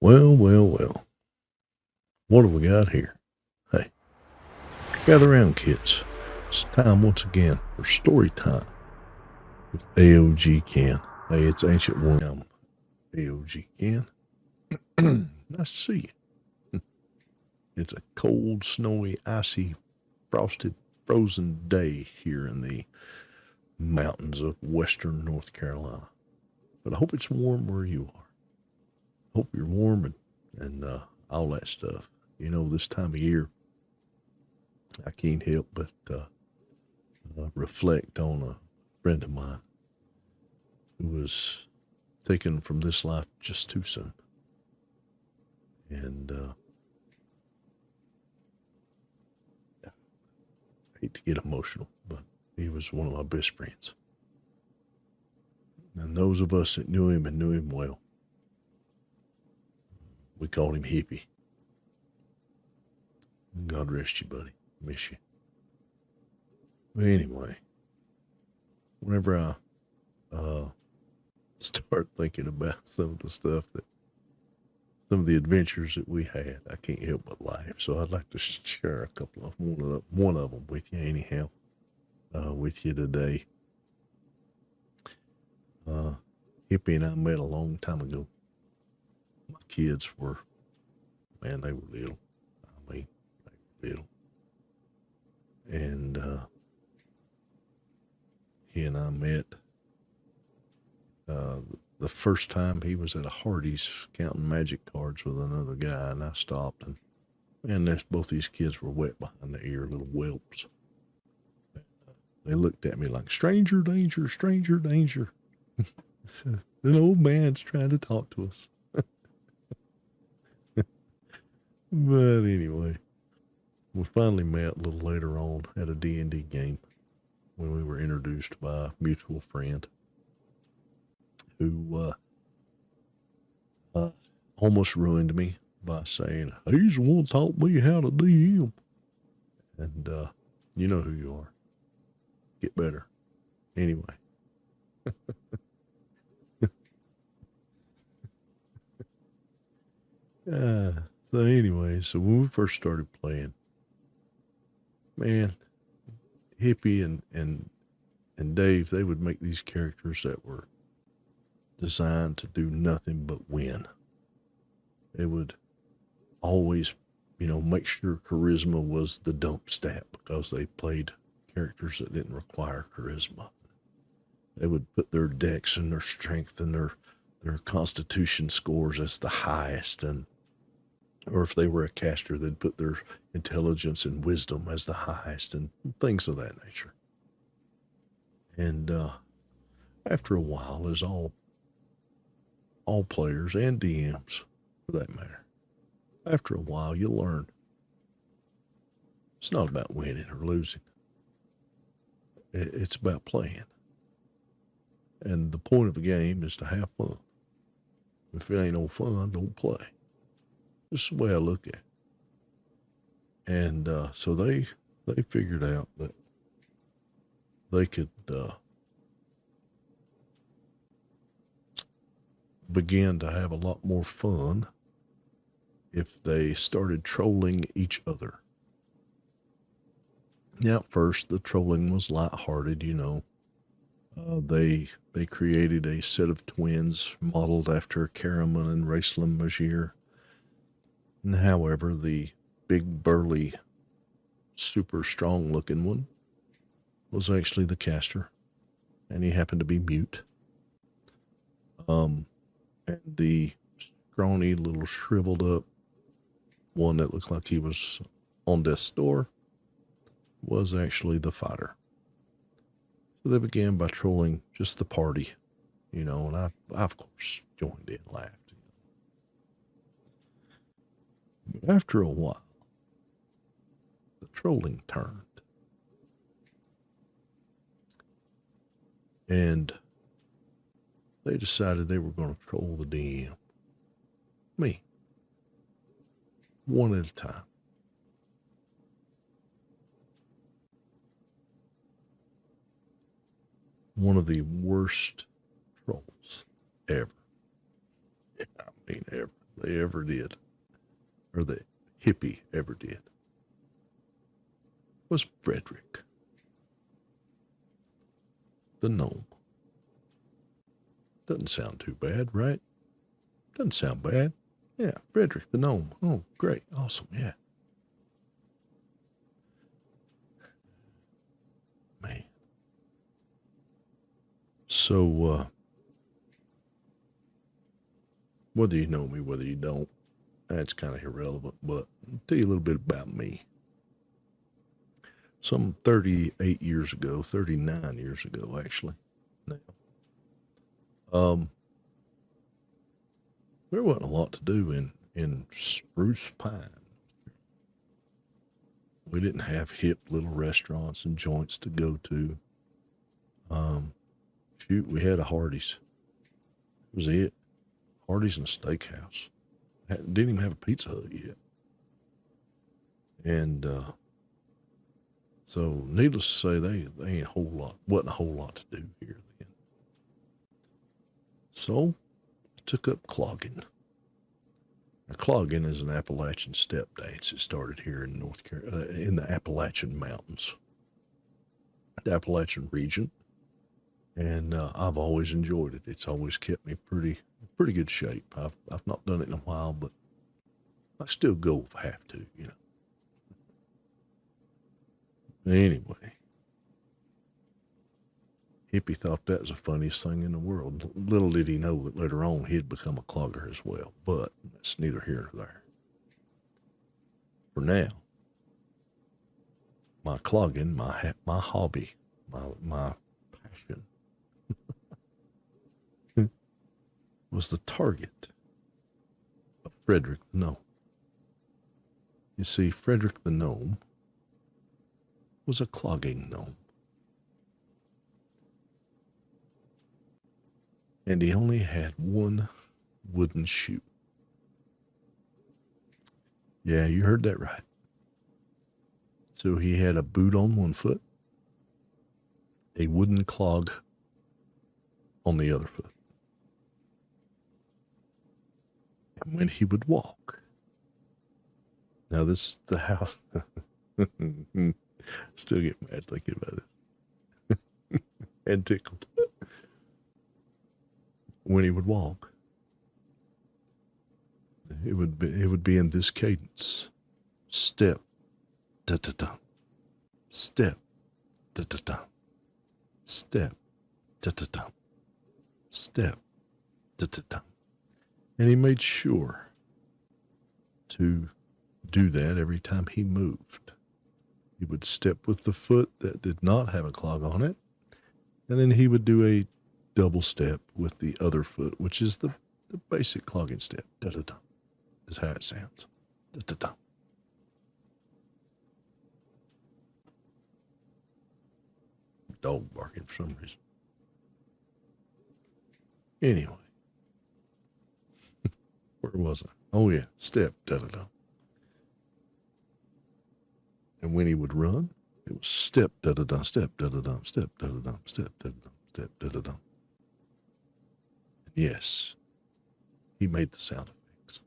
Well, well, well. What have we got here? Hey, gather around, kids. It's time once again for story time with AOG Ken. Hey, it's Ancient One. I'm AOG Ken. Nice to see you. It's a cold, snowy, icy, frosted, frozen day here in the mountains of western North Carolina. But I hope it's warm where you are. Hope you're warm and all that stuff. You know, this time of year, I can't help but reflect on a friend of mine who was taken from this life just too soon. And I hate to get emotional, but he was one of my best friends. And those of us that knew him and knew him well, we called him Hippie. God rest you, buddy. Miss you. But anyway, whenever I start thinking about some of the stuff that some of the adventures that we had, I can't help but laugh. So I'd like to share a couple of one of them with you, anyhow, with you today. Hippie and I met a long time ago. My kids were, man, they were little. I mean, they were little. And he and I met uh, the first time he was at a Hardee's counting magic cards with another guy, and I stopped, and both these kids were wet behind the ear, little whelps. They looked at me like, stranger danger, stranger danger. So, an old man's trying to talk to us. But anyway, we finally met a little later on at a D&D game when we were introduced by a mutual friend who almost ruined me by saying, he's the one taught me how to DM. And you know who you are. Get better. Anyway. So anyway, so when we first started playing, man, Hippie and Dave, they would make these characters that were designed to do nothing but win. They would always, make sure charisma was the dump stat because they played characters that didn't require charisma. They would put their dex and their strength and their constitution scores as the highest, and or if they were a caster, they'd put their intelligence and wisdom as the highest, and things of that nature. And after a while, as all players and DMs, for that matter, after a while, you learn it's not about winning or losing. It's about playing. And the point of a game is to have fun. If it ain't no fun, don't play. This is the way I look at it. And so they figured out that they could begin to have a lot more fun if they started trolling each other. Now, at first, the trolling was lighthearted, they created a set of twins modeled after Karaman and Racelam Majir. However, the big, burly, super strong looking one was actually the caster, and he happened to be mute. And the scrawny, little shriveled up one that looked like he was on death's door was actually the fighter. So they began by trolling just the party, and I of course joined in, laughed. But after a while, the trolling turned. And they decided they were going to troll the DM. Me. One at a time. One of the worst trolls ever. I mean, ever. they ever did, or the hippie ever did, was Frederick, the gnome. Doesn't sound too bad, right? Doesn't sound bad. Yeah, Frederick the gnome. Oh, great. Awesome. Yeah. Man. So, whether you know me, whether you don't, that's kind of irrelevant, but I'll tell you a little bit about me. Some 38 years ago, 39 years ago, actually, now, um, there wasn't a lot to do in Spruce Pine. We didn't have hip little restaurants and joints to go to. Shoot, we had a Hardee's. That was it. Hardee's and a steakhouse. Didn't even have a Pizza Hut yet. And so, needless to say, they ain't wasn't a whole lot to do here then. So, I took up clogging. Now, clogging is an Appalachian step dance. It started here in North Carolina, in the Appalachian Mountains, the Appalachian region, and I've always enjoyed it. It's always kept me pretty good shape. I've not done it in a while, but I still go if I have to, you know. Anyway, Hippie thought that was the funniest thing in the world. Little did he know that later on he'd become a clogger as well, but that's neither here nor there. For now, my clogging, my hobby, my passion was the target of Frederick the Gnome. You see, Frederick the Gnome was a clogging gnome. And he only had one wooden shoe. Yeah, you heard that right. So he had a boot on one foot, a wooden clog on the other foot. And when he would walk, now this is the house. Still get mad thinking about this. And tickled. When he would walk, it would be in this cadence: step, da da da, step, da da da, step, da da da, step, da da da. And he made sure to do that every time he moved. He would step with the foot that did not have a clog on it, and then he would do a double step with the other foot, which is the basic clogging step. Da-da-da is how it sounds. Da-da-da. Dog barking for some reason. Anyway. Where was I? Oh yeah, step, da-da-da. And when he would run, it was step, da-da-da, step, da-da-da, step, da-da-da, step, da-da-da, step, da-da-da. Yes, he made the sound effects.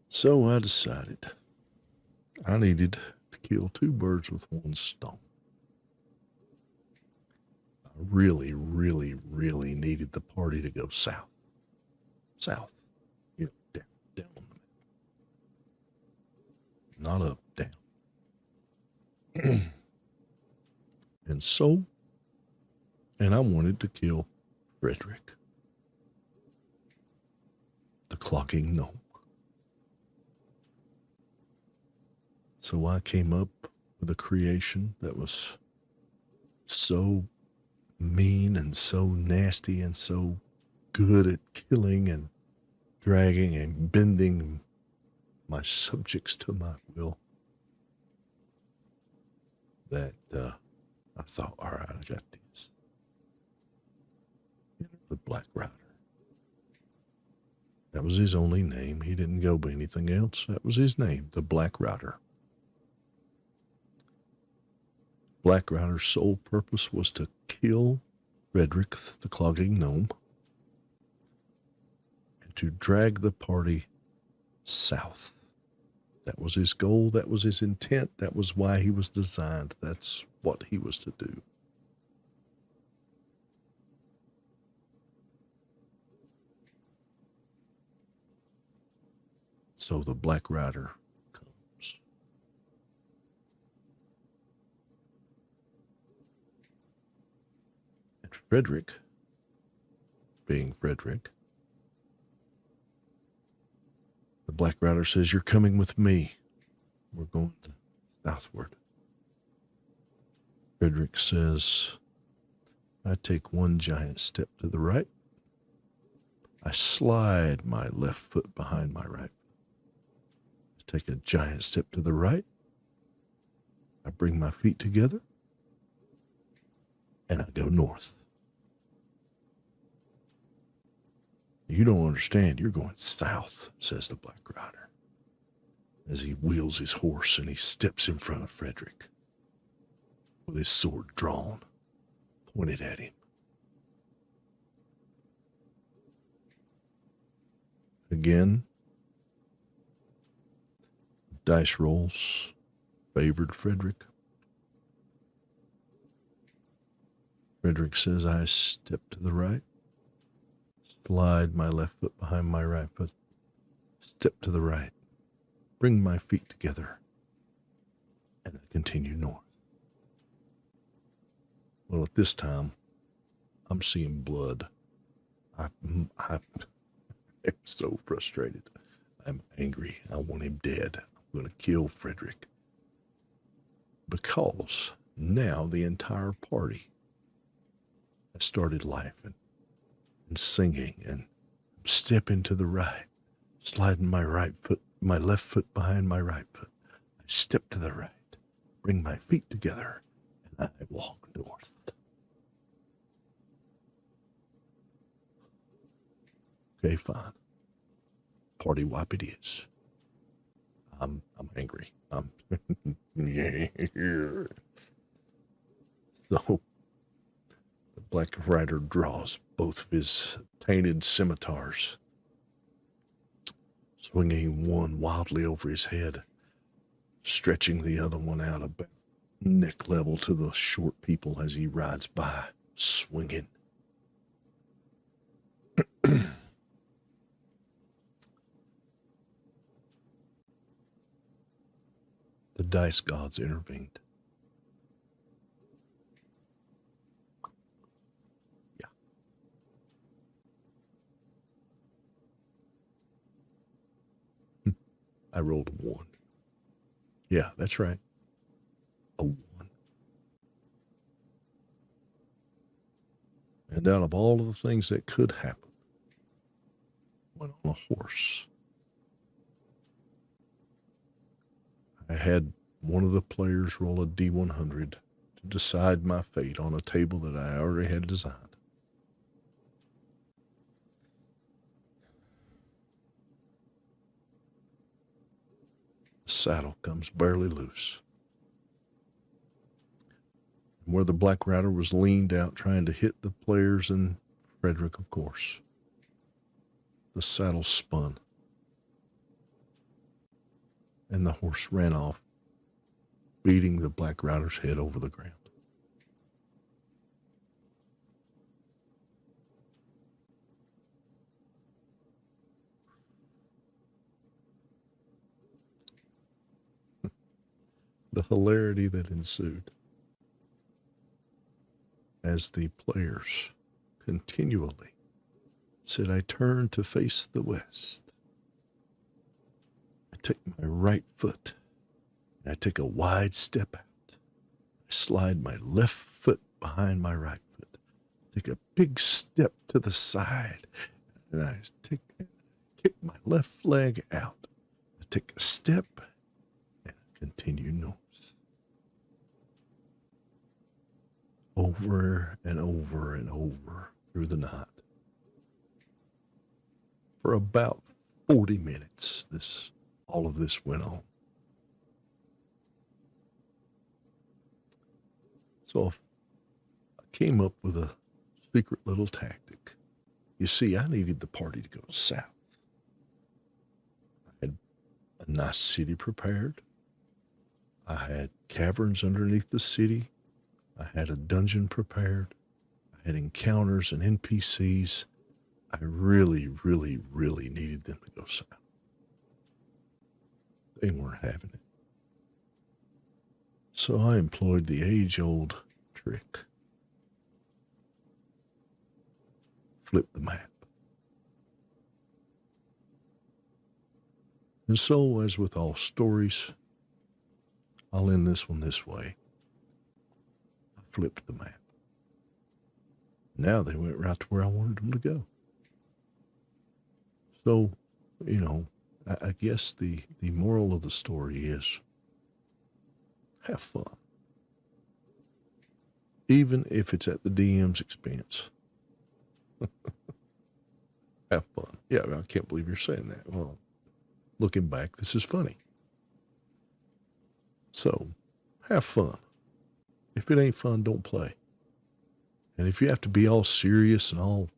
So I decided I needed to kill two birds with one stone. I really, really, really needed the party to go south. South. You know, down on the map. Not up, down. And I wanted to kill Frederick, the clogging gnome. So I came up with a creation that was so mean and so nasty and so good at killing and dragging and bending my subjects to my will that I thought, all right, I got this. The Black Rider. That was his only name. He didn't go by anything else. That was his name, the Black Rider. Black Rider's sole purpose was to kill Frederick, the clogging gnome, to drag the party south. That was his goal. That was his intent. That was why he was designed. That's what he was to do. So the Black Rider comes. And Frederick, being Frederick, the Black Rider says, "You're coming with me. We're going southward." Frederick says, "I take one giant step to the right. I slide my left foot behind my right. I take a giant step to the right. I bring my feet together, and I go north." "You don't understand. You're going south," says the Black Rider, as he wheels his horse and he steps in front of Frederick with his sword drawn, pointed at him. Again, dice rolls favored Frederick. Frederick says, "I step to the right, slide my left foot behind my right foot, step to the right, bring my feet together, and I continue north." Well, at this time, I'm seeing blood. I'm so frustrated. I'm angry. I want him dead. I'm going to kill Frederick. Because now the entire party has started laughing and singing and stepping to the right, sliding my left foot behind my right foot. I step to the right, bring my feet together, and I walk north. Okay, fine. Party wipe it is. I'm angry. So the Black Rider draws both of his tainted scimitars, swinging one wildly over his head, stretching the other one out about neck level to the short people as he rides by, swinging. The dice gods intervened. Yeah. I rolled a 1. Yeah, that's right. A 1. And out of all of the things that could happen, went on a horse. I had one of the players roll a D100 to decide my fate on a table that I already had designed. The saddle comes barely loose. And where the Black Rider was leaned out trying to hit the players and Frederick, of course, the saddle spun and the horse ran off, beating the Black Rider's head over the ground. The hilarity that ensued as the players continually said, "I turn to face the west. I take my right foot and I take a wide step out. I slide my left foot behind my right foot. Take a big step to the side and I kick my left leg out. I take a step and I continue north." Over and over and over through the night. For about 40 minutes, all of this went on. So I came up with a secret little tactic. You see, I needed the party to go south. a nice city prepared. I had caverns underneath the city. I had a dungeon prepared. I had encounters and NPCs. I really, really, really needed them to go south. They weren't having it. So I employed the age-old trick. Flip the map. And so, as with all stories, I'll end this one this way. I flipped the map. Now they went right to where I wanted them to go. So, I guess the moral of the story is have fun. Even if it's at the DM's expense. Have fun. Yeah, I can't believe you're saying that. Well, looking back, this is funny. So, have fun. If it ain't fun, don't play. And if you have to be all serious and all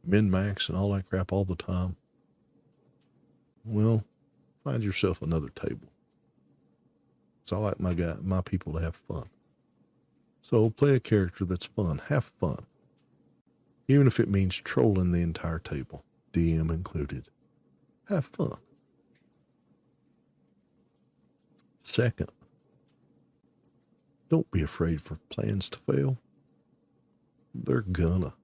min-max and all that crap all the time, well, find yourself another table. So I like my people to have fun. So play a character that's fun. Have fun. Even if it means trolling the entire table, DM included. Have fun. Second, don't be afraid for plans to fail. They're gonna.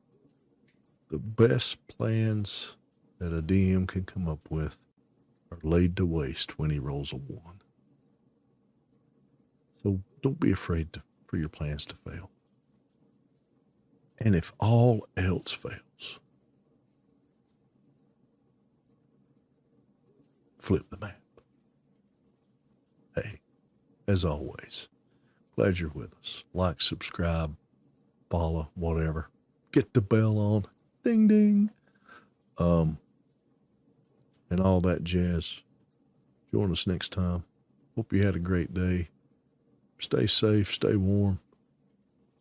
The best plans that a DM can come up with are laid to waste when he rolls a 1. So don't be afraid for your plans to fail. And if all else fails, flip the map. Hey, as always, glad you're with us. Like, subscribe, follow, whatever. Get the bell on. Ding, ding. And all that jazz. Join us next time. Hope you had a great day. Stay safe, stay warm.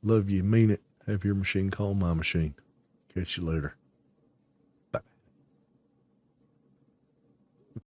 Love you, mean it. Have your machine call my machine. Catch you later.